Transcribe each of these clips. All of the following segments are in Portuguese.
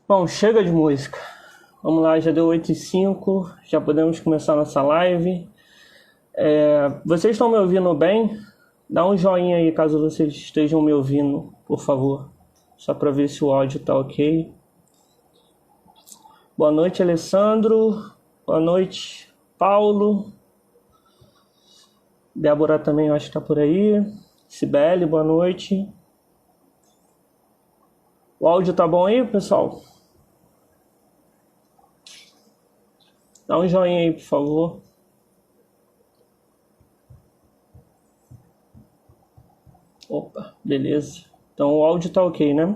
Bom, chega de música. Vamos lá, já deu 8h05, já podemos começar nossa live. Vocês estão me ouvindo bem? Dá um joinha aí caso vocês estejam me ouvindo, por favor. Só para ver se o áudio tá ok. Boa noite, Alessandro. Boa noite, Paulo. Débora também, eu acho que tá por aí. Cibele, boa noite. O áudio tá bom aí, pessoal? Dá um joinha aí, por favor. Opa, beleza. Então o áudio tá ok, né?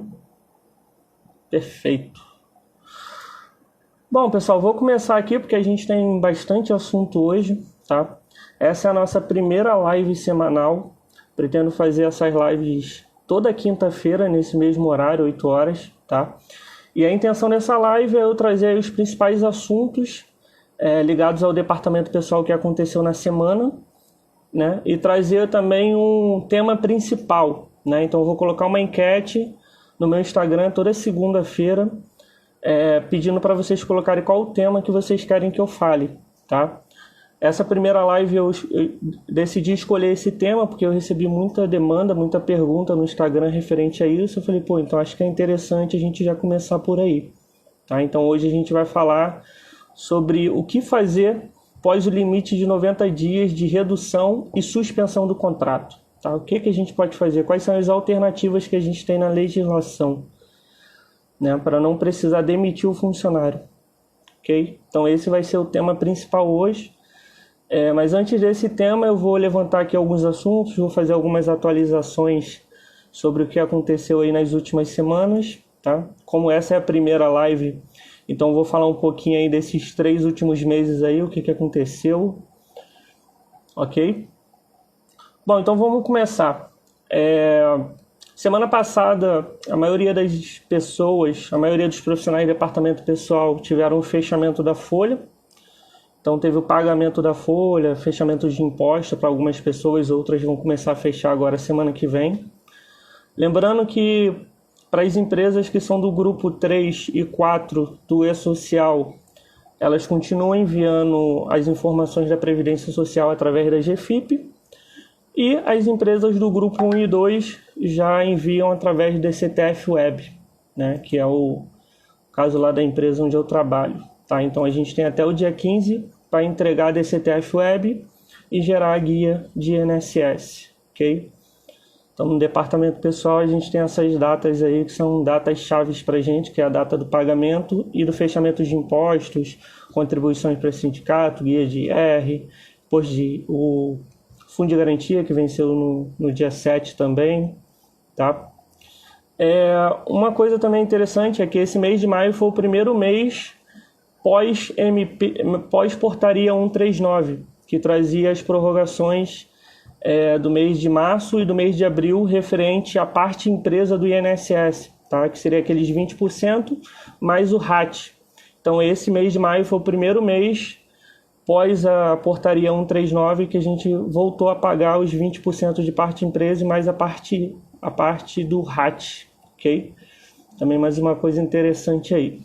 Perfeito. Bom, pessoal, vou começar aqui porque a gente tem bastante assunto hoje, tá? Essa é a nossa primeira live semanal. Pretendo fazer essas lives toda quinta-feira, nesse mesmo horário, 8 horas, tá? E a intenção dessa live é eu trazer os principais assuntos ligados ao departamento pessoal que aconteceu na semana, né? E trazer também um tema principal, né? Então eu vou colocar uma enquete no meu Instagram toda segunda-feira, pedindo para vocês colocarem qual o tema que vocês querem que eu fale, tá? Essa primeira live eu decidi escolher esse tema porque eu recebi muita demanda, muita pergunta no Instagram referente a isso. Eu falei, então acho que é interessante a gente já começar por aí, tá? Então hoje a gente vai falar sobre o que fazer após o limite de 90 dias de redução e suspensão do contrato, tá? O que a gente pode fazer? Quais são as alternativas que a gente tem na legislação, né, para não precisar demitir o funcionário, ok? Então esse vai ser o tema principal hoje. Mas antes desse tema eu vou levantar aqui alguns assuntos, vou fazer algumas atualizações sobre o que aconteceu aí nas últimas semanas, tá? Como essa é a primeira live, então eu vou falar um pouquinho aí desses 3 últimos meses aí, o que aconteceu, ok? Bom, então vamos começar. Semana passada, a maioria das pessoas, a maioria dos profissionais do departamento pessoal tiveram o fechamento da folha. Então teve o pagamento da folha, fechamento de imposto para algumas pessoas, outras vão começar a fechar agora semana que vem. Lembrando que para as empresas que são do grupo 3 e 4 do E-Social, elas continuam enviando as informações da Previdência Social através da GFIP, e as empresas do grupo 1 e 2 já enviam através da CTF Web, né, que é o caso lá da empresa onde eu trabalho. Tá, então a gente tem até o dia 15 para entregar a DCTF Web e gerar a guia de INSS, ok? Então no departamento pessoal a gente tem essas datas aí que são datas chaves para a gente, que é a data do pagamento e do fechamento de impostos, contribuições para sindicato, guia de IR, depois o Fundo de Garantia que venceu no dia 7 também, tá? Uma coisa também interessante é que esse mês de maio foi o primeiro mês pós-portaria 139, que trazia as prorrogações do mês de março e do mês de abril referente à parte empresa do INSS, tá? Que seria aqueles 20% mais o RAT. Então esse mês de maio foi o primeiro mês pós a portaria 139 que a gente voltou a pagar os 20% de parte empresa e mais a parte do RAT, ok? Também mais uma coisa interessante aí.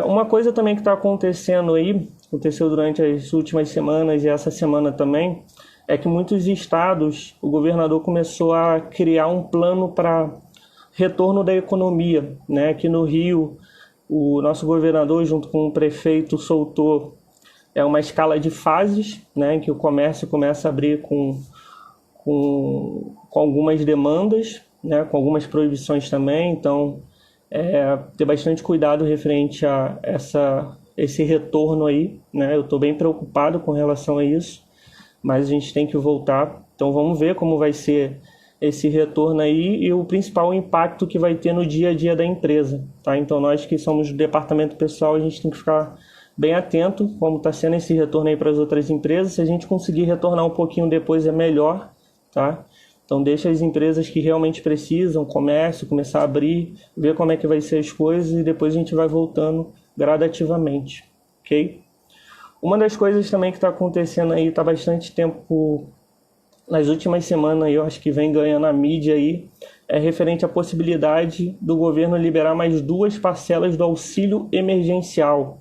Uma coisa também que está acontecendo aí, aconteceu durante as últimas semanas e essa semana também, é que muitos estados, o governador começou a criar um plano para retorno da economia, né? Aqui no Rio, o nosso governador, junto com o prefeito, soltou uma escala de fases, né? Que o comércio começa a abrir com algumas demandas, né? Com algumas proibições também, então ter bastante cuidado referente a esse retorno aí, né? Eu estou bem preocupado com relação a isso, mas a gente tem que voltar. Então vamos ver como vai ser esse retorno aí e o principal impacto que vai ter no dia a dia da empresa, tá? Então nós que somos do departamento pessoal, a gente tem que ficar bem atento como está sendo esse retorno aí para as outras empresas. Se a gente conseguir retornar um pouquinho depois é melhor, tá? Então deixa as empresas que realmente precisam, comércio, começar a abrir, ver como é que vai ser as coisas e depois a gente vai voltando gradativamente, ok? Uma das coisas também que está acontecendo aí, está bastante tempo nas últimas semanas, eu acho que vem ganhando a mídia aí, é referente à possibilidade do governo liberar mais 2 parcelas do auxílio emergencial.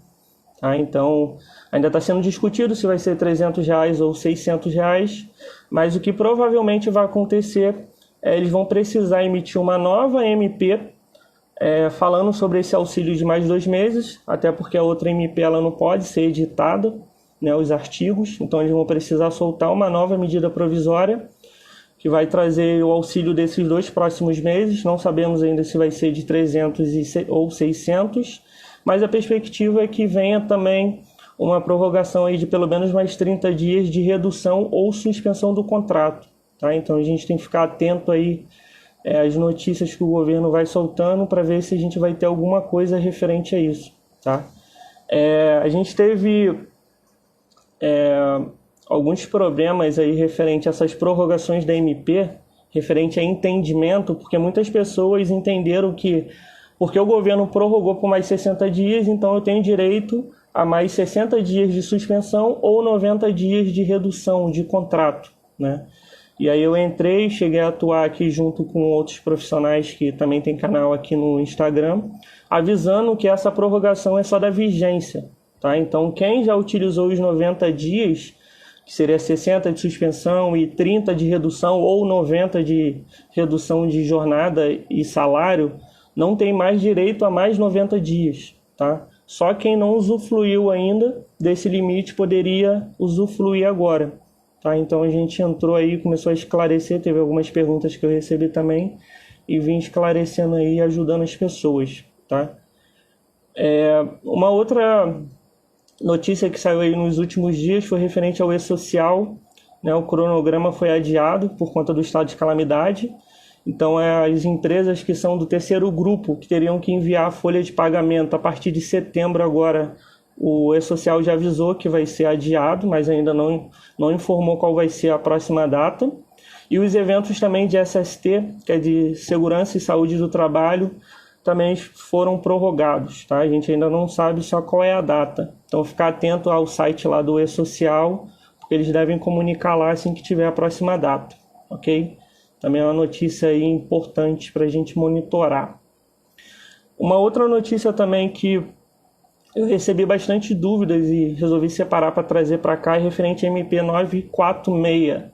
Tá? Então, ainda está sendo discutido se vai ser R$300 ou R$600, mas o que provavelmente vai acontecer é eles vão precisar emitir uma nova MP falando sobre esse auxílio de mais 2 meses, até porque a outra MP ela não pode ser editada, né, os artigos, então eles vão precisar soltar uma nova medida provisória que vai trazer o auxílio desses 2 próximos meses. Não sabemos ainda se vai ser de 300 ou 600, mas a perspectiva é que venha também uma prorrogação aí de pelo menos mais 30 dias de redução ou suspensão do contrato. Tá? Então a gente tem que ficar atento aí às notícias que o governo vai soltando para ver se a gente vai ter alguma coisa referente a isso. Tá? A gente teve alguns problemas aí referente a essas prorrogações da MP, referente a entendimento, porque muitas pessoas entenderam que porque o governo prorrogou por mais 60 dias, então eu tenho direito a mais 60 dias de suspensão ou 90 dias de redução de contrato, né? E aí eu entrei, cheguei a atuar aqui junto com outros profissionais que também tem canal aqui no Instagram, avisando que essa prorrogação é só da vigência, tá? Então quem já utilizou os 90 dias, que seria 60 de suspensão e 30 de redução ou 90 de redução de jornada e salário, não tem mais direito a mais 90 dias, tá? Só quem não usufruiu ainda desse limite poderia usufruir agora, tá? Então a gente entrou aí, começou a esclarecer, teve algumas perguntas que eu recebi também e vim esclarecendo aí, ajudando as pessoas, tá? Uma outra notícia que saiu aí nos últimos dias foi referente ao E-Social, né? O cronograma foi adiado por conta do estado de calamidade. Então, as empresas que são do terceiro grupo, que teriam que enviar a folha de pagamento a partir de setembro agora, o E-Social já avisou que vai ser adiado, mas ainda não informou qual vai ser a próxima data. E os eventos também de SST, que é de Segurança e Saúde do Trabalho, também foram prorrogados, tá? A gente ainda não sabe só qual é a data. Então, ficar atento ao site lá do E-Social, porque eles devem comunicar lá assim que tiver a próxima data, ok? Também é uma notícia aí importante para a gente monitorar. Uma outra notícia também que eu recebi bastante dúvidas e resolvi separar para trazer para cá é referente à MP 946.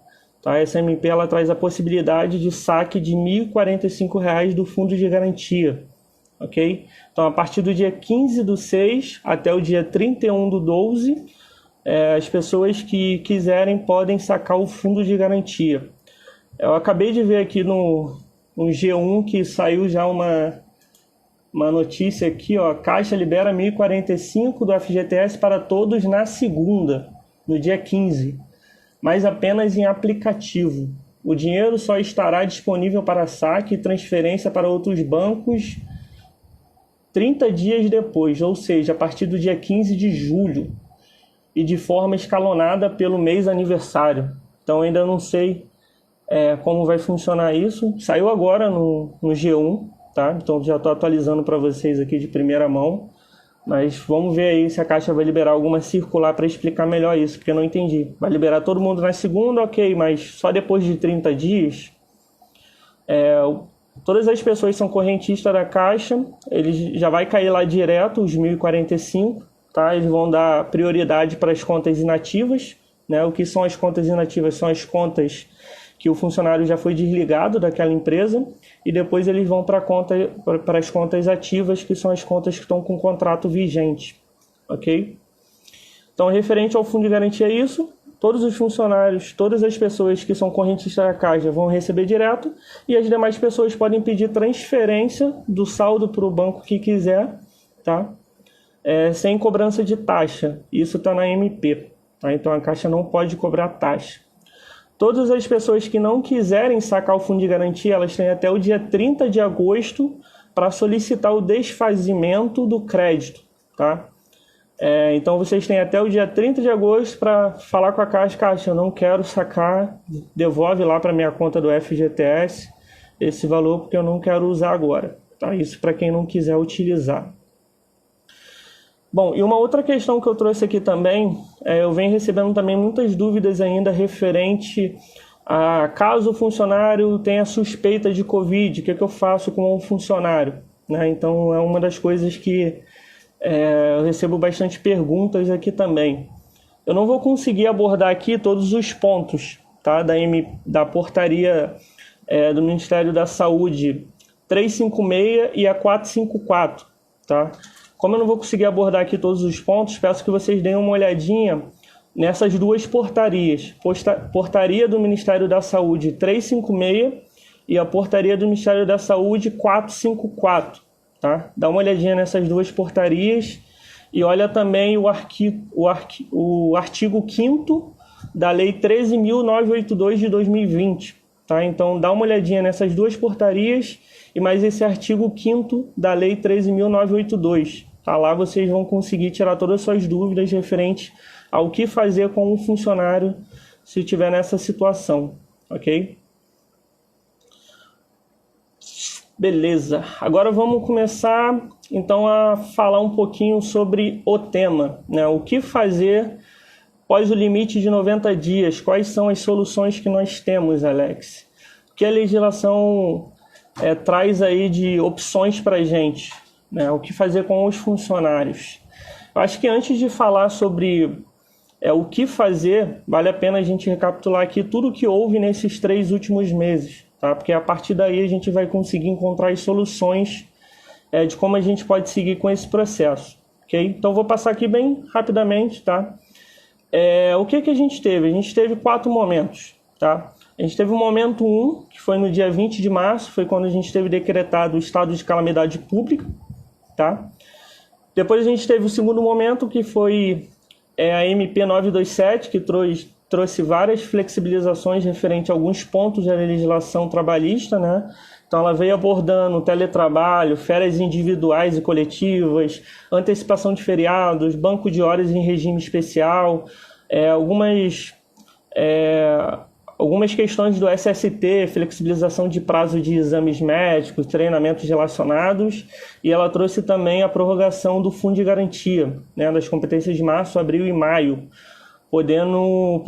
Tá? Essa MP ela traz a possibilidade de saque de R$ 1.045 do Fundo de Garantia. Okay? Então, a partir do dia 15/6 até o dia 31/12, as pessoas que quiserem podem sacar o Fundo de Garantia. Eu acabei de ver aqui no G1 que saiu já uma notícia aqui, ó, a Caixa libera 1.045 do FGTS para todos na segunda, no dia 15, mas apenas em aplicativo. O dinheiro só estará disponível para saque e transferência para outros bancos 30 dias depois, ou seja, a partir do dia 15 de julho, e de forma escalonada pelo mês aniversário. Então ainda não sei como vai funcionar isso. Saiu agora no G1, tá? Então já estou atualizando para vocês aqui de primeira mão, mas vamos ver aí se a Caixa vai liberar alguma circular para explicar melhor isso, porque eu não entendi. Vai liberar todo mundo na segunda, ok, mas só depois de 30 dias? Todas as pessoas são correntistas da Caixa, eles já vai cair lá direto os 1.045, tá? Eles vão dar prioridade para as contas inativas, né? O que são as contas inativas? São as contas que o funcionário já foi desligado daquela empresa e depois eles vão para as contas ativas, que são as contas que estão com contrato vigente, ok? Então, referente ao Fundo de Garantia é isso. Todos os funcionários, todas as pessoas que são correntistas da Caixa vão receber direto e as demais pessoas podem pedir transferência do saldo para o banco que quiser, tá? Sem cobrança de taxa. Isso está na MP, tá? Então, a Caixa não pode cobrar taxa. Todas as pessoas que não quiserem sacar o Fundo de Garantia, elas têm até o dia 30 de agosto para solicitar o desfazimento do crédito, tá? Então, vocês têm até o dia 30 de agosto para falar com a Caixa: Caixa, eu não quero sacar, devolve lá para minha conta do FGTS esse valor, porque eu não quero usar agora, tá? Isso para quem não quiser utilizar. Bom, e uma outra questão que eu trouxe aqui também, eu venho recebendo também muitas dúvidas ainda referente Caso o funcionário tenha suspeita de Covid, o que eu faço com um funcionário? Né? Então, é uma das coisas que eu recebo bastante perguntas aqui também. Eu não vou conseguir abordar aqui todos os pontos, tá? Da portaria do Ministério da Saúde 356 e a 454. Tá? Como eu não vou conseguir abordar aqui todos os pontos, peço que vocês deem uma olhadinha nessas duas portarias. Portaria do Ministério da Saúde 356 e a portaria do Ministério da Saúde 454. Tá? Dá uma olhadinha nessas duas portarias e olha também o artigo 5º da Lei 13.982 de 2020. Tá? Então, dá uma olhadinha nessas duas portarias e mais esse artigo 5º da Lei 13.982. Tá? Lá vocês vão conseguir tirar todas as suas dúvidas referentes ao que fazer com um funcionário se estiver nessa situação. Ok? Beleza. Agora vamos começar então a falar um pouquinho sobre o tema, né? O que fazer após o limite de 90 dias? Quais são as soluções que nós temos, Alex? O que a legislação traz aí de opções para a gente, né? O que fazer com os funcionários? Eu acho que antes de falar sobre o que fazer, vale a pena a gente recapitular aqui tudo o que houve nesses 3 últimos meses, tá? Porque a partir daí a gente vai conseguir encontrar as soluções de como a gente pode seguir com esse processo, ok? Então vou passar aqui bem rapidamente, tá? O que a gente teve? A gente teve 4 momentos, tá? A gente teve o momento 1, que foi no dia 20 de março, foi quando a gente teve decretado o estado de calamidade pública, tá? Depois a gente teve o segundo momento, que foi a MP 927, que trouxe várias flexibilizações referente a alguns pontos da legislação trabalhista, né? Então ela veio abordando teletrabalho, férias individuais e coletivas, antecipação de feriados, banco de horas em regime especial, algumas questões do SST, flexibilização de prazo de exames médicos, treinamentos relacionados, e ela trouxe também a prorrogação do Fundo de Garantia, né, das competências de março, abril e maio, podendo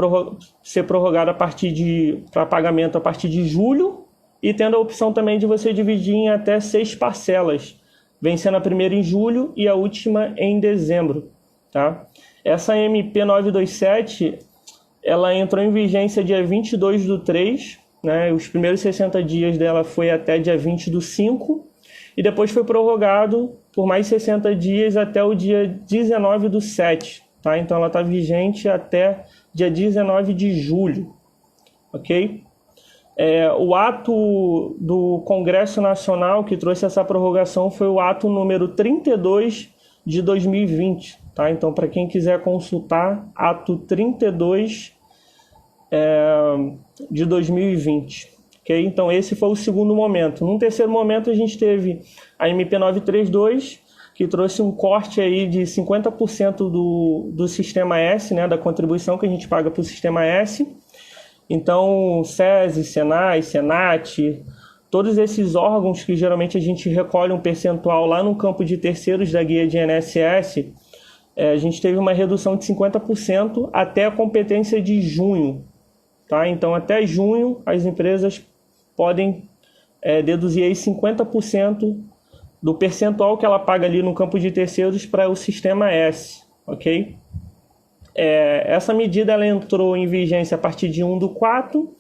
ser prorrogada para pagamento a partir de julho, e tendo a opção também de você dividir em até 6 parcelas, vencendo a primeira em julho e a última em dezembro. Tá? Essa MP 927, ela entrou em vigência dia 22/3, né? Os primeiros 60 dias dela foi até dia 20/5, e depois foi prorrogado por mais 60 dias até o dia 19/7. Tá? Então ela está vigente até dia 19 de julho. Ok? O ato do Congresso Nacional que trouxe essa prorrogação foi o ato número 32 de 2020. Tá? Então, para quem quiser consultar, ato 32 de 2020. Okay? Então, esse foi o segundo momento. Num terceiro momento, a gente teve a MP 932, que trouxe um corte aí de 50% do Sistema S, né, da contribuição que a gente paga para o Sistema S. Então, SESI, SENAI, SENAT, todos esses órgãos que geralmente a gente recolhe um percentual lá no campo de terceiros da guia de INSS, a gente teve uma redução de 50% até a competência de junho. Tá? Então, até junho, as empresas podem deduzir aí 50% do percentual que ela paga ali no campo de terceiros para o Sistema S. Ok? Essa medida ela entrou em vigência a partir de 1/4.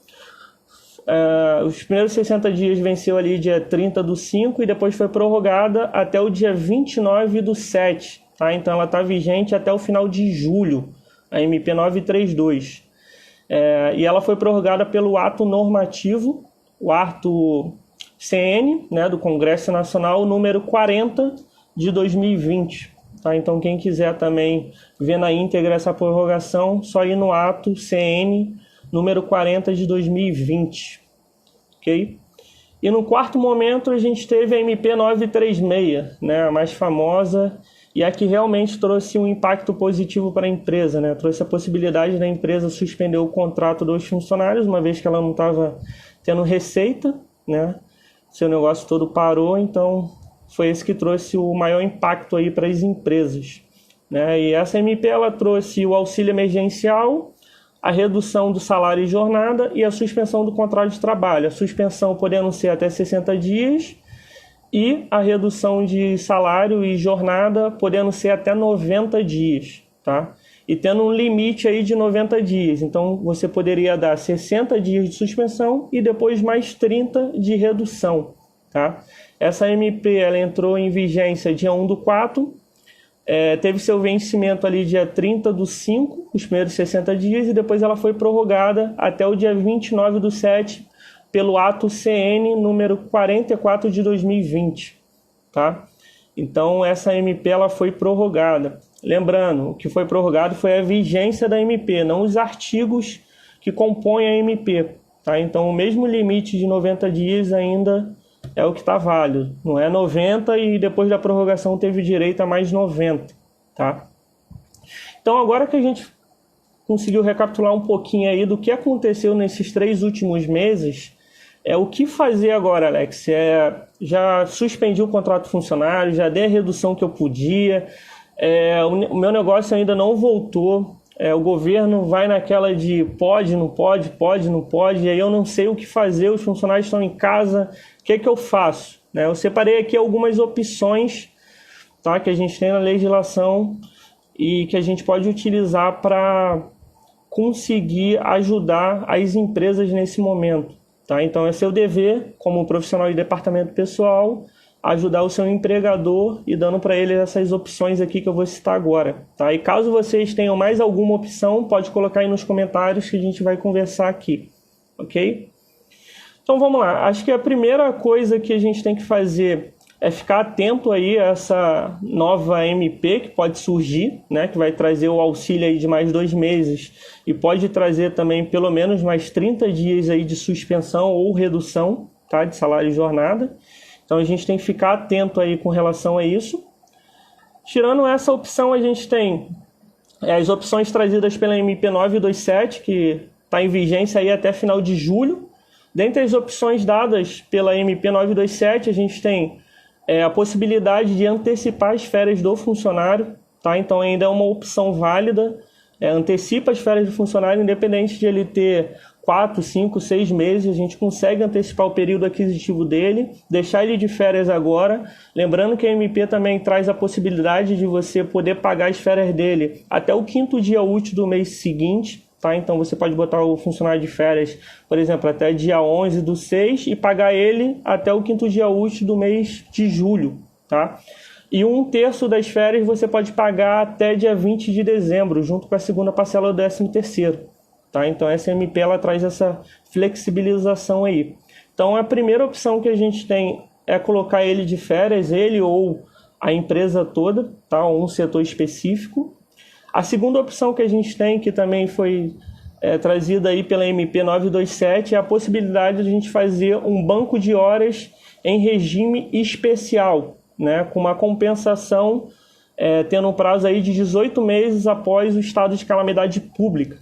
Os primeiros 60 dias venceu ali dia 30/5 e depois foi prorrogada até o dia 29/7. Tá? Então ela está vigente até o final de julho, a MP 932. E ela foi prorrogada pelo ato normativo, o ato CN, né, do Congresso Nacional, número 40 de 2020. Tá? Então, quem quiser também ver na íntegra essa prorrogação, só ir no ato CN número 40 de 2020. Okay? E no quarto momento, a gente teve a MP 936, né, a mais famosa, e a que realmente trouxe um impacto positivo para a empresa. Né? Trouxe a possibilidade da empresa suspender o contrato dos funcionários, uma vez que ela não estava tendo receita, né? Seu negócio todo parou, então foi esse que trouxe o maior impacto aí para as empresas, né? E essa MP ela trouxe o auxílio emergencial, a redução do salário e jornada e a suspensão do contrato de trabalho. A suspensão podendo ser até 60 dias e a redução de salário e jornada podendo ser até 90 dias, tá? E tendo um limite aí de 90 dias. Então, você poderia dar 60 dias de suspensão e depois mais 30 de redução, tá? Essa MP, ela entrou em vigência dia 1/4, teve seu vencimento ali dia 30/5, os primeiros 60 dias, e depois ela foi prorrogada até o dia 29/7, pelo ato CN número 44 de 2020, tá? Então, essa MP ela foi prorrogada. Lembrando, o que foi prorrogado foi a vigência da MP, não os artigos que compõem a MP, tá? Então, o mesmo limite de 90 dias ainda é o que está válido. Não é 90 e depois da prorrogação teve direito a mais 90, tá? Então, agora que a gente conseguiu recapitular um pouquinho aí do que aconteceu nesses 3 últimos meses, o que fazer agora, Alex? Já suspendi o contrato funcionário, já dei a redução que eu podia, o meu negócio ainda não voltou, o governo vai naquela de pode, não pode, pode, não pode, e aí eu não sei o que fazer, os funcionários estão em casa, o que eu faço? Eu separei aqui algumas opções, tá, que a gente tem na legislação e que a gente pode utilizar para conseguir ajudar as empresas nesse momento. Tá? Então, é seu dever, como profissional de departamento pessoal, ajudar o seu empregador e dando para ele essas opções aqui que eu vou citar agora. Tá? E caso vocês tenham mais alguma opção, pode colocar aí nos comentários que a gente vai conversar aqui. Ok? Então, vamos lá. Acho que a primeira coisa que a gente tem que fazer é ficar atento aí a essa nova MP que pode surgir, né, que vai trazer o auxílio aí de mais 2 meses e pode trazer também pelo menos mais 30 dias aí de suspensão ou redução, tá, de salário e jornada. Então a gente tem que ficar atento aí com relação a isso. Tirando essa opção, a gente tem as opções trazidas pela MP 927, que está em vigência aí até final de julho. Dentre as opções dadas pela MP 927, a gente tem a possibilidade de antecipar as férias do funcionário, tá? Então ainda é uma opção válida, antecipa as férias do funcionário, independente de ele ter 4, 5, 6 meses, a gente consegue antecipar o período aquisitivo dele, deixar ele de férias agora, lembrando que a MP também traz a possibilidade de você poder pagar as férias dele até o 5º dia útil do mês seguinte, tá? Então você pode botar o funcionário de férias, por exemplo, até dia 11/6 e pagar ele até o 5º dia útil do mês de julho, tá? E 1/3 das férias você pode pagar até dia 20 de dezembro, junto com a segunda parcela do 13º, tá? Então essa MP ela traz essa flexibilização aí. Então a primeira opção que a gente tem é colocar ele de férias, ele ou a empresa toda, tá? Ou um setor específico. A segunda opção que a gente tem, que também foi trazida aí pela MP 927, é a possibilidade de a gente fazer um banco de horas em regime especial, né, com uma compensação tendo um prazo aí de 18 meses após o estado de calamidade pública.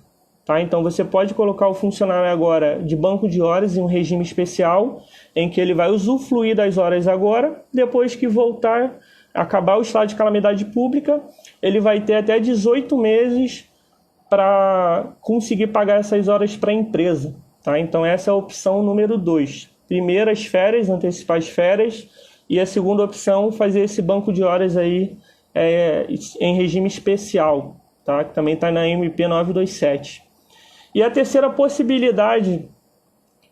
Tá? Então você pode colocar o funcionário agora de banco de horas em um regime especial, em que ele vai usufruir das horas agora, depois que acabar o estado de calamidade pública, ele vai ter até 18 meses para conseguir pagar essas horas para a empresa. Tá? Então essa é a opção número 2. Primeiro as férias, antecipar as férias, e a segunda opção, fazer esse banco de horas aí em regime especial, tá? Que também está na MP 927. E a terceira possibilidade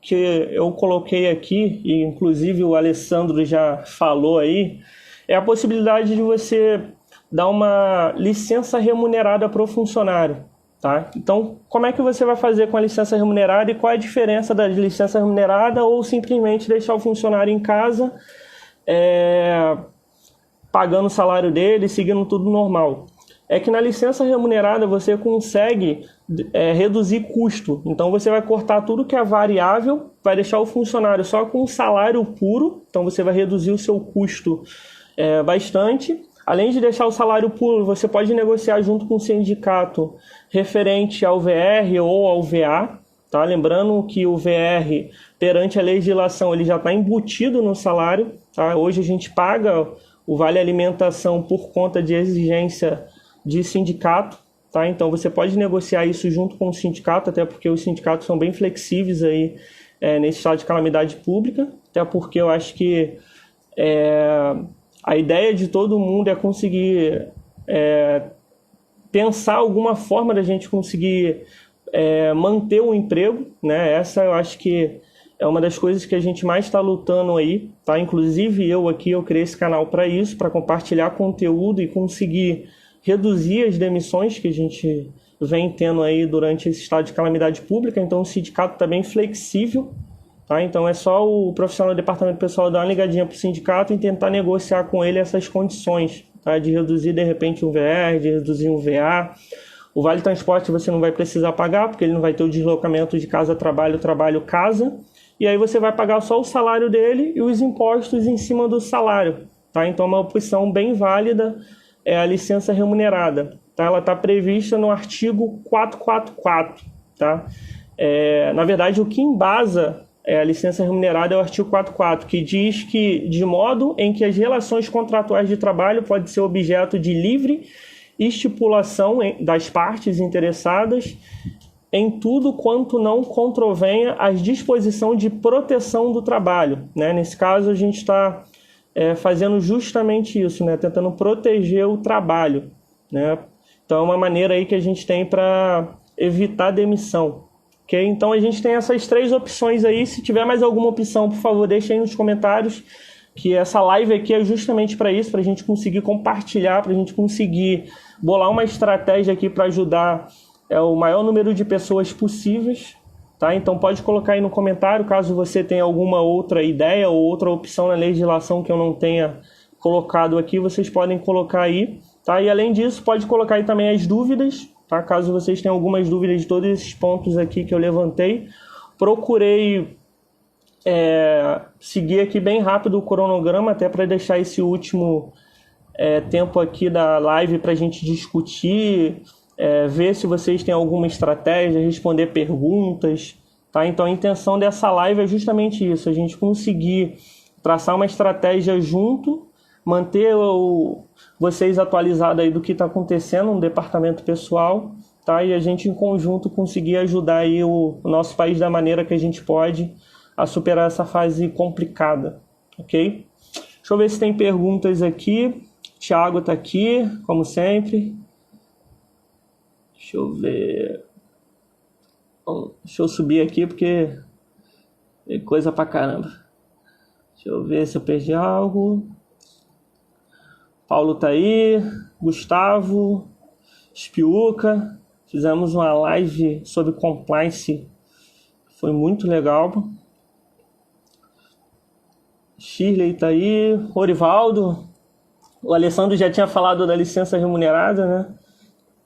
que eu coloquei aqui, e inclusive o Alessandro já falou aí, é a possibilidade de você dar uma licença remunerada para o funcionário. Tá? Então, como é que você vai fazer com a licença remunerada e qual é a diferença da licença remunerada ou simplesmente deixar o funcionário em casa pagando o salário dele, seguindo tudo normal? É que na licença remunerada você consegue reduzir custo. Então você vai cortar tudo que é variável, vai deixar o funcionário só com o salário puro, então você vai reduzir o seu custo bastante. Além de deixar o salário puro, você pode negociar junto com o sindicato referente ao VR ou ao VA. Tá? Lembrando que o VR, perante a legislação, ele já está embutido no salário. Tá? Hoje a gente paga o vale alimentação por conta de exigência de sindicato. tá? Então você pode negociar isso junto com o sindicato, até porque os sindicatos são bem flexíveis aí nesse estado de calamidade pública, até porque eu acho que a ideia de todo mundo é conseguir pensar alguma forma da gente conseguir manter o emprego, né? Essa eu acho que é uma das coisas que a gente mais está lutando aí, tá? Inclusive eu criei esse canal para isso, para compartilhar conteúdo e conseguir reduzir as demissões que a gente vem tendo aí durante esse estado de calamidade pública. Então o sindicato está bem flexível, tá? Então é só o profissional do departamento pessoal dar uma ligadinha para o sindicato e tentar negociar com ele essas condições, tá? De reduzir de repente um VR, de reduzir um VA. O Vale Transporte você não vai precisar pagar, porque ele não vai ter o deslocamento de casa-trabalho, trabalho-casa. E aí você vai pagar só o salário dele e os impostos em cima do salário, tá? Então uma opção bem válida é a licença remunerada, tá? Ela está prevista no artigo 444, tá? Na verdade, o que embasa a licença remunerada é o artigo 44, que diz que de modo em que as relações contratuais de trabalho podem ser objeto de livre estipulação das partes interessadas em tudo quanto não contravenha as disposições de proteção do trabalho, né? Nesse caso, a gente está fazendo justamente isso, né? Tentando proteger o trabalho, né? Então, é uma maneira aí que a gente tem para evitar demissão. Okay? Então, a gente tem essas 3 opções aí. Se tiver mais alguma opção, por favor, deixe aí nos comentários, que essa live aqui é justamente para isso, para a gente conseguir compartilhar, para a gente conseguir bolar uma estratégia aqui para ajudar o maior número de pessoas possíveis, tá? Então pode colocar aí no comentário, caso você tenha alguma outra ideia ou outra opção na legislação que eu não tenha colocado aqui, vocês podem colocar aí, tá? E além disso, pode colocar aí também as dúvidas, tá? Caso vocês tenham algumas dúvidas de todos esses pontos aqui que eu levantei. Procurei seguir aqui bem rápido o cronograma, até para deixar esse último tempo aqui da live para a gente discutir, ver se vocês têm alguma estratégia, responder perguntas, tá? Então a intenção dessa live é justamente isso, a gente conseguir traçar uma estratégia junto, manter vocês atualizados aí do que está acontecendo no departamento pessoal, tá? E a gente em conjunto conseguir ajudar aí o nosso país da maneira que a gente pode a superar essa fase complicada, ok? Deixa eu ver se tem perguntas aqui. Thiago está aqui, como sempre. Deixa eu ver. Bom, deixa eu subir aqui porque tem coisa pra caramba. Deixa eu ver se eu perdi algo. Paulo tá aí. Gustavo. Espiuca. Fizemos uma live sobre compliance. Foi muito legal. Shirley tá aí. Orivaldo. O Alessandro já tinha falado da licença remunerada, né?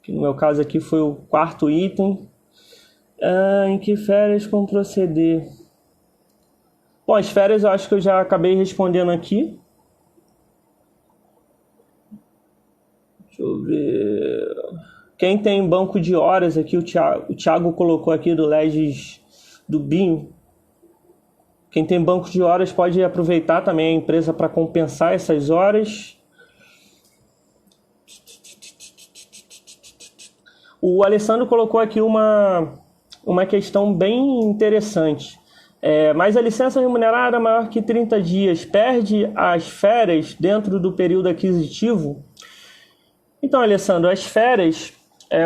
Que no meu caso aqui foi o 4º item. Em que férias como proceder? Bom, as férias eu acho que eu já acabei respondendo aqui. Deixa eu ver. Quem tem banco de horas aqui, o Thiago colocou aqui do Legis do BIM. Quem tem banco de horas pode aproveitar também a empresa para compensar essas horas. O Alessandro colocou aqui uma questão bem interessante. Mas a licença remunerada maior que 30 dias perde as férias dentro do período aquisitivo? Então, Alessandro, as férias,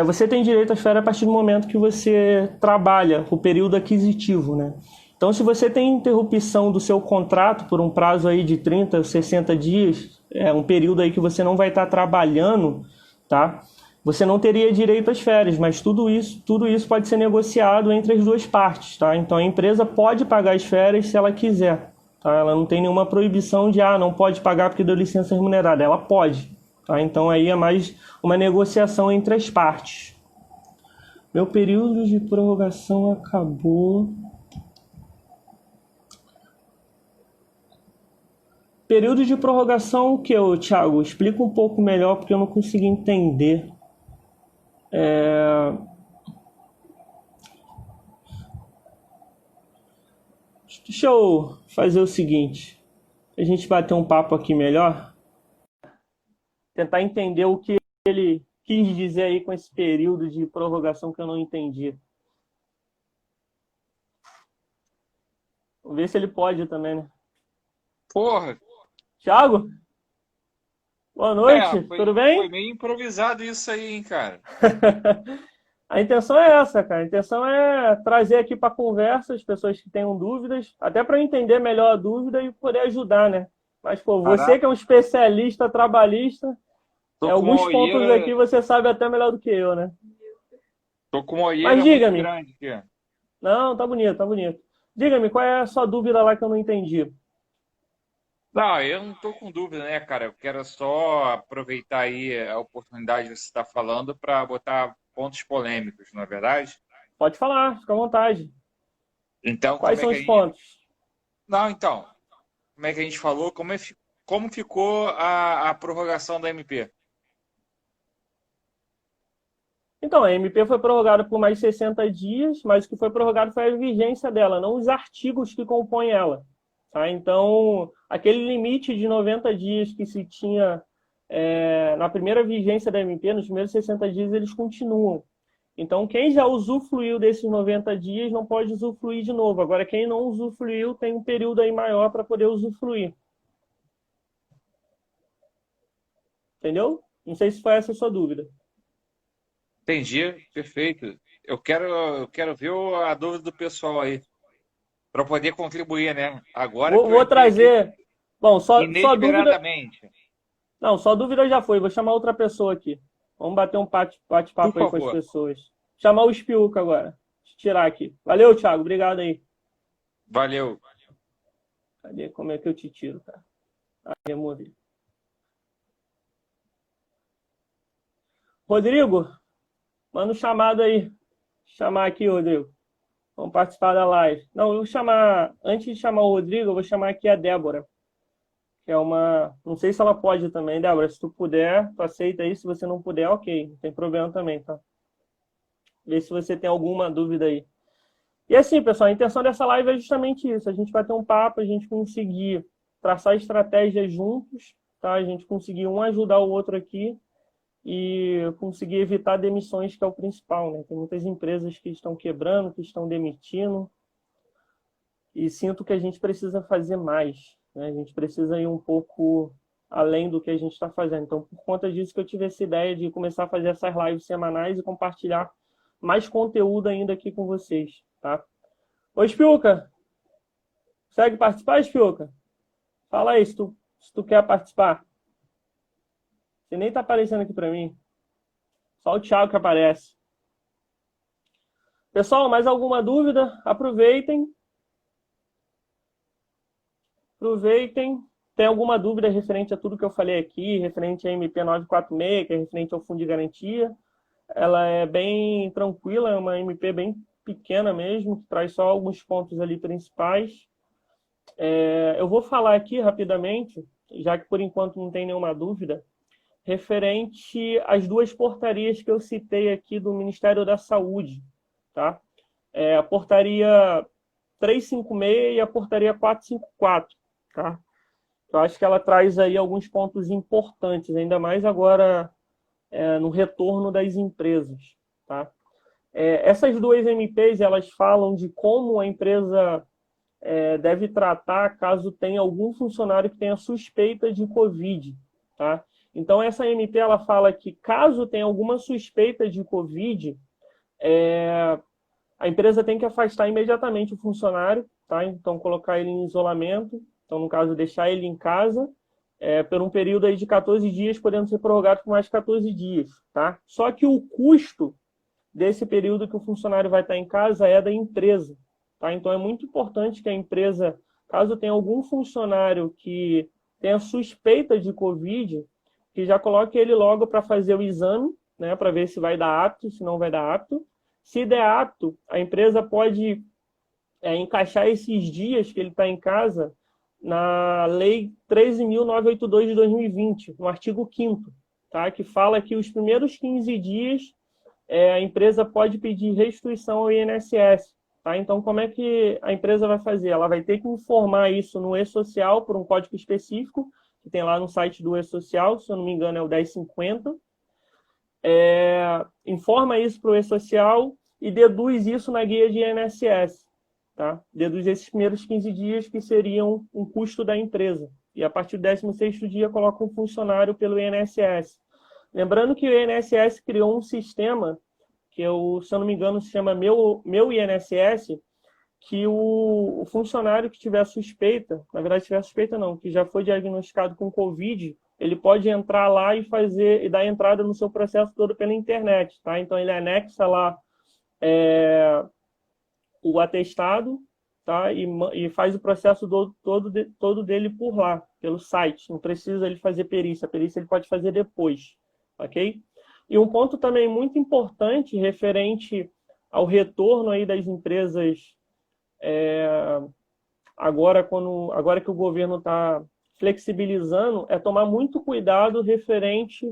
você tem direito às férias a partir do momento que você trabalha o período aquisitivo, né? Então, se você tem interrupção do seu contrato por um prazo aí de 30 ou 60 dias, um período aí que você não vai estar trabalhando, tá? Você não teria direito às férias, mas tudo isso pode ser negociado entre as duas partes, tá? Então a empresa pode pagar as férias se ela quiser, tá? Ela não tem nenhuma proibição de não pode pagar porque deu licença remunerada, ela pode, tá? Então aí é mais uma negociação entre as partes. Meu período de prorrogação acabou. Período de prorrogação o que, Thiago? Explica um pouco melhor porque eu não consegui entender. Deixa eu fazer o seguinte, a gente bater um papo aqui melhor, tentar entender o que ele quis dizer aí com esse período de prorrogação que eu não entendi. Vamos ver se ele pode também, né? Porra, Thiago, boa noite, tudo foi bem? meio improvisado isso aí, hein, cara? A intenção é essa, cara. A intenção é trazer aqui para conversa as pessoas que tenham dúvidas, até para entender melhor a dúvida e poder ajudar, né? Mas, pô, você que é Caraca, um especialista trabalhista, tô com uma alguns pontos aqui olheira, você sabe até melhor do que eu, né? tô com uma Mas olheira muito diga-me. grande aqui. Não, tá bonito, tá bonito. Diga-me, qual é a sua dúvida lá que eu não entendi? Não, eu não tô com dúvida, né, cara? Eu quero só aproveitar aí a oportunidade que você está falando para botar pontos polêmicos, não é verdade? Pode falar, fica à vontade. Então, Quais como é são que a os gente. pontos? Não, então, como é que a gente falou? Como ficou a prorrogação da MP? Então, a MP foi prorrogada por mais 60 dias, mas o que foi prorrogado foi a vigência dela, não os artigos que compõem ela. Tá? Então, aquele limite de 90 dias que se tinha na primeira vigência da MP, nos primeiros 60 dias, eles continuam. Então, quem já usufruiu desses 90 dias não pode usufruir de novo. Agora, quem não usufruiu tem um período aí maior para poder usufruir. Entendeu? Não sei se foi essa a sua dúvida. Entendi, perfeito. Eu quero ver a dúvida do pessoal aí, para poder contribuir, né? Agora que eu Vou entrei aqui trazer. Bom, só dúvida. inesperadamente. Não, só dúvida já foi. Vou chamar outra pessoa aqui. Vamos bater um Por bate-papo aí com as favor. pessoas. Chamar o Espiuca agora. Deixa eu tirar aqui. Valeu, Thiago. Obrigado aí. Valeu. Cadê? Como é que eu te tiro, cara? Remover. Rodrigo, manda um chamado aí. Chamar aqui, Rodrigo. Vamos participar da live. Não, eu vou chamar. Antes de chamar o Rodrigo, eu vou chamar aqui a Débora, que é uma. Não sei se ela pode também, Débora. Se tu puder, tu aceita aí. Se você não puder, ok. Não tem problema também, tá? Vê se você tem alguma dúvida aí. E assim, pessoal, a intenção dessa live é justamente isso. A gente vai ter um papo, a gente conseguir traçar estratégias juntos, tá? A gente conseguir um ajudar o outro aqui e conseguir evitar demissões, que é o principal, né? Tem muitas empresas que estão quebrando, que estão demitindo, e sinto que a gente precisa fazer mais, né? A gente precisa ir um pouco além do que a gente está fazendo. Então, por conta disso que eu tive essa ideia de começar a fazer essas lives semanais e compartilhar mais conteúdo ainda aqui com vocês, tá? Oi, Spiuca, consegue participar, Spiuca? Fala aí se tu quer participar. Você nem tá aparecendo aqui para mim. Só o Thiago que aparece. Pessoal, mais alguma dúvida? Aproveitem. Aproveitem. Tem alguma dúvida referente a tudo que eu falei aqui, referente a MP 946, que é referente ao fundo de garantia? Ela é bem tranquila, é uma MP bem pequena mesmo, que traz só alguns pontos ali principais. Eu vou falar aqui rapidamente, já que por enquanto não tem nenhuma dúvida, referente às duas portarias que eu citei aqui do Ministério da Saúde, tá? A portaria 356 e a portaria 454, tá? Eu acho que ela traz aí alguns pontos importantes, ainda mais agora no retorno das empresas, tá? Essas duas MPs, elas falam de como a empresa deve tratar caso tenha algum funcionário que tenha suspeita de Covid, tá? Então, essa MP, ela fala que caso tenha alguma suspeita de Covid, a empresa tem que afastar imediatamente o funcionário, tá? Então, colocar ele em isolamento, então, no caso, deixar ele em casa, por um período aí de 14 dias, podendo ser prorrogado por mais 14 dias, tá? Só que o custo desse período que o funcionário vai estar em casa é da empresa, tá? Então, é muito importante que a empresa, caso tenha algum funcionário que tenha suspeita de Covid, que já coloque ele logo para fazer o exame, né, para ver se vai dar apto, se não vai dar apto. Se der apto, a empresa pode encaixar esses dias que ele está em casa na Lei 13.982 de 2020, no artigo 5º, tá? Que fala que os primeiros 15 dias a empresa pode pedir restituição ao INSS. Tá? Então, como é que a empresa vai fazer? Ela vai ter que informar isso no E-Social por um código específico, que tem lá no site do E-Social, se eu não me engano é o 1050. informa isso para o E-Social e deduz isso na guia de INSS. Tá? Deduz esses primeiros 15 dias que seriam um custo da empresa. E a partir do 16º dia coloca um funcionário pelo INSS. Lembrando que o INSS criou um sistema, que eu, se eu não me engano se chama Meu INSS, que o funcionário que tiver suspeita, na verdade tiver suspeita não, que já foi diagnosticado com Covid, ele pode entrar lá e fazer e dar entrada no seu processo todo pela internet, tá? Então ele anexa lá o atestado, tá? E faz o processo todo dele por lá, pelo site. Não precisa ele fazer perícia, a perícia ele pode fazer depois, ok? E um ponto também muito importante referente ao retorno aí das empresas agora que o governo está flexibilizando, é tomar muito cuidado referente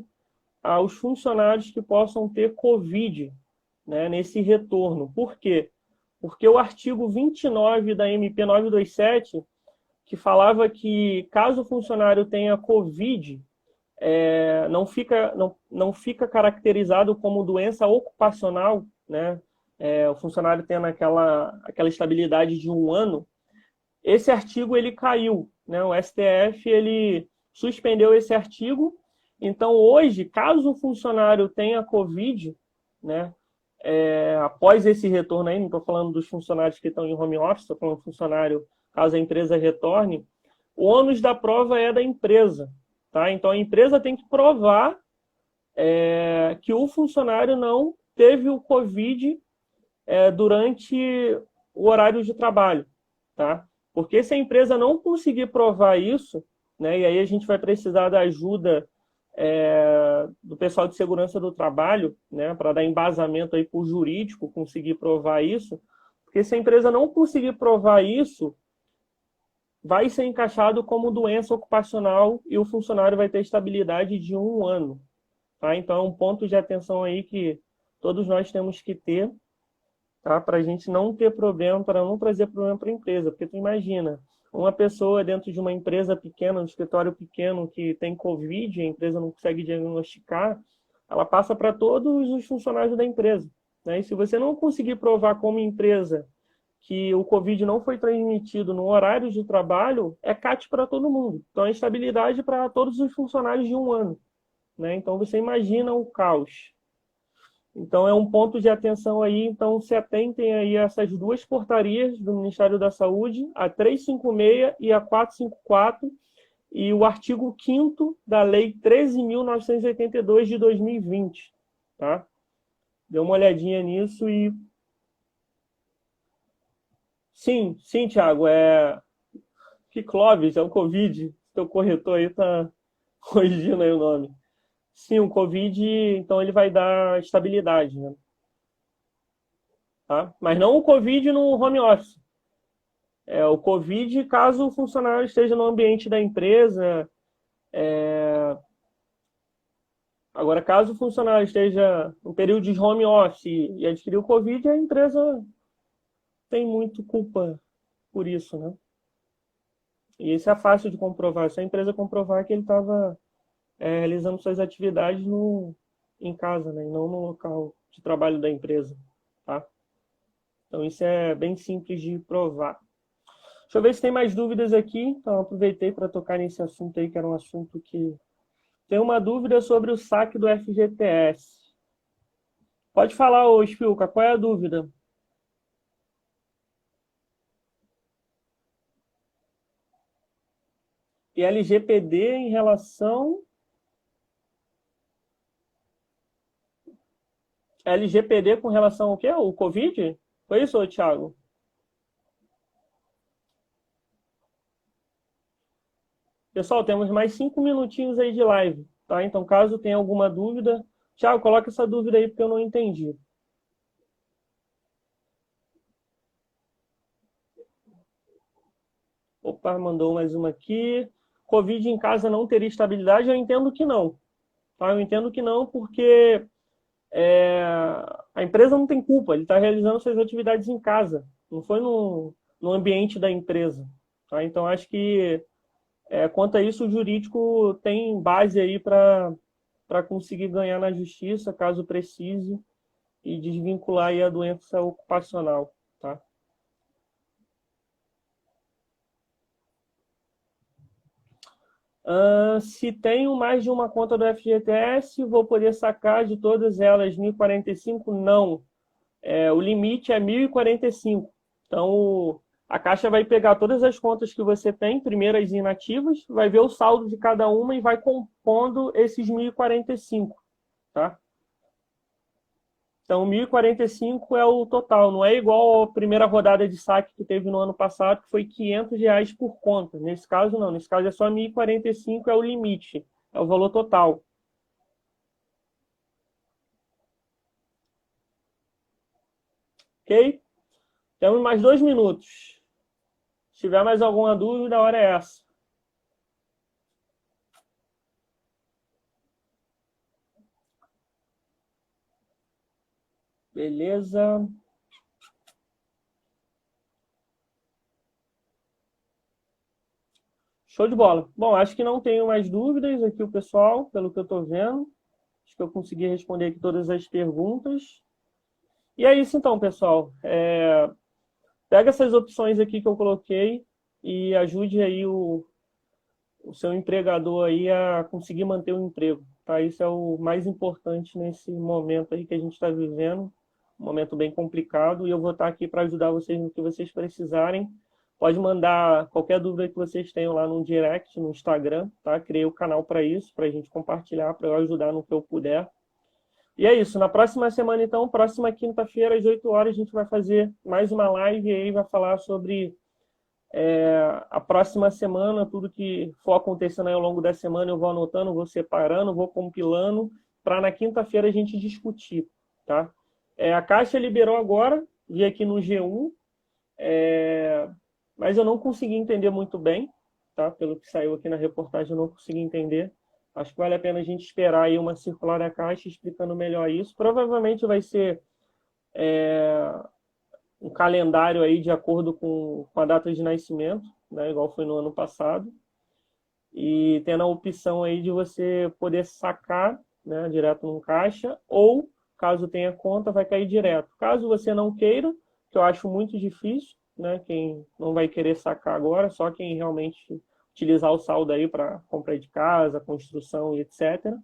aos funcionários que possam ter Covid, né, nesse retorno. Por quê? Porque o artigo 29 da MP 927, que falava que caso o funcionário tenha Covid, não fica caracterizado como doença ocupacional, né? O funcionário tendo aquela estabilidade de 1 ano, esse artigo ele caiu, né? O STF ele suspendeu esse artigo. Então hoje, caso o funcionário tenha Covid, né? Após esse retorno aí, não estou falando dos funcionários que estão em home office, estou falando do funcionário, caso a empresa retorne, o ônus da prova é da empresa, tá? Então a empresa tem que provar que o funcionário não teve o Covid durante o horário de trabalho, tá? Porque se a empresa não conseguir provar isso, né, e aí a gente vai precisar da ajuda do pessoal de segurança do trabalho, né, para dar embasamento aí para o jurídico conseguir provar isso, porque se a empresa não conseguir provar isso, vai ser encaixado como doença ocupacional e o funcionário vai ter estabilidade de 1 ano. Tá? Então é um ponto de atenção aí que todos nós temos que ter, tá? Para a gente não ter problema, para não trazer problema para a empresa. Porque tu imagina, uma pessoa dentro de uma empresa pequena, um escritório pequeno que tem Covid, a empresa não consegue diagnosticar, ela passa para todos os funcionários da empresa, né? E se você não conseguir provar como empresa que o Covid não foi transmitido no horário de trabalho, é CAT para todo mundo. Então, é estabilidade para todos os funcionários de 1 ano, né? Então, você imagina o caos. Então, é um ponto de atenção aí. Então, se atentem aí a essas duas portarias do Ministério da Saúde, a 356 e a 454, e o artigo 5º da Lei 13.982 de 2020. Tá? Dê uma olhadinha nisso e... Sim, sim, Thiago, que Clóvis, é o Covid. Teu corretor aí tá corrigindo aí o nome. Sim, o Covid, então ele vai dar estabilidade, né? Tá? Mas não o Covid no home office. É o Covid caso o funcionário esteja no ambiente da empresa. Agora, caso o funcionário esteja no período de home office e adquiriu o Covid, a empresa tem muito culpa por isso, né? E isso é fácil de comprovar. Se a empresa comprovar que ele estava realizando suas atividades em casa, né? E não no local de trabalho da empresa, tá? Então isso é bem simples de provar. Deixa eu ver se tem mais dúvidas aqui. Então aproveitei para tocar nesse assunto aí, que era um assunto que... Tem uma dúvida sobre o saque do FGTS. Pode falar, ô Spilka, qual é a dúvida? E LGPD em relação... LGPD com relação ao quê? O Covid? Foi isso, ô, Thiago? Pessoal, temos mais 5 minutinhos aí de live, tá? Então, caso tenha alguma dúvida... Thiago, coloca essa dúvida aí porque eu não entendi. Opa, mandou mais uma aqui. Covid em casa não teria estabilidade? Eu entendo que não. Tá? Eu entendo que não, porque a empresa não tem culpa. Ele está realizando suas atividades em casa. Não foi no ambiente da empresa. Tá? Então, acho que, quanto a isso, o jurídico tem base aí para para conseguir ganhar na justiça, caso precise, e desvincular aí a doença ocupacional, tá? Se tenho mais de uma conta do FGTS, vou poder sacar de todas elas 1.045? Não. O limite é 1.045. Então, a Caixa vai pegar todas as contas que você tem, primeiras inativas, vai ver o saldo de cada uma e vai compondo esses 1.045, tá? Então, 1.045 é o total, não é igual a primeira rodada de saque que teve no ano passado, que foi R$ 500 por conta. Nesse caso, não. Nesse caso, é só 1.045, é o limite, é o valor total. Ok? Temos mais 2 minutos. Se tiver mais alguma dúvida, a hora é essa. Beleza. Show de bola. Bom, acho que não tenho mais dúvidas aqui, o pessoal, pelo que eu estou vendo. Acho que eu consegui responder aqui todas as perguntas. E é isso então, pessoal. Pega essas opções aqui que eu coloquei e ajude aí o seu empregador aí a conseguir manter o emprego, tá? Isso é o mais importante nesse momento aí que a gente está vivendo, um momento bem complicado, e eu vou estar aqui para ajudar vocês no que vocês precisarem. Pode mandar qualquer dúvida que vocês tenham lá no direct, no Instagram, tá? Criei o canal para isso, para a gente compartilhar, para eu ajudar no que eu puder. E é isso, na próxima semana, então, próxima quinta-feira, às 8 horas, a gente vai fazer mais uma live e aí vai falar sobre a próxima semana, tudo que for acontecendo aí ao longo da semana, eu vou anotando, vou separando, vou compilando, para na quinta-feira a gente discutir, tá? A Caixa liberou agora, vi aqui no G1, mas eu não consegui entender muito bem, tá? Pelo que saiu aqui na reportagem, eu não consegui entender. Acho que vale a pena a gente esperar aí uma circular da Caixa explicando melhor isso. Provavelmente vai ser um calendário aí de acordo com a data de nascimento, né? Igual foi no ano passado. E tendo a opção aí de você poder sacar, né, direto no caixa, ou, caso tenha conta, vai cair direto. Caso você não queira, que eu acho muito difícil, né, quem não vai querer sacar agora, só quem realmente utilizar o saldo aí para compra de casa, construção e etc.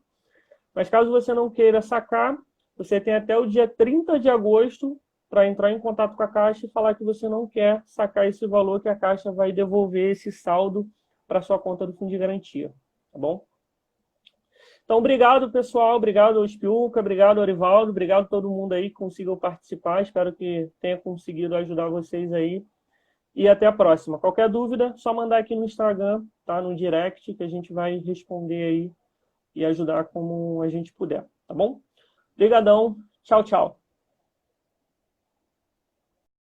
Mas caso você não queira sacar, você tem até o dia 30 de agosto para entrar em contato com a Caixa e falar que você não quer sacar esse valor, que a Caixa vai devolver esse saldo para sua conta do Fundo de Garantia, tá bom? Então, obrigado, pessoal. Obrigado ao Spiuca, obrigado ao Orivaldo, obrigado a todo mundo aí que conseguiu participar. Espero que tenha conseguido ajudar vocês aí. E até a próxima. Qualquer dúvida, só mandar aqui no Instagram, tá? No direct, que a gente vai responder aí e ajudar como a gente puder, tá bom? Obrigadão. Tchau, tchau.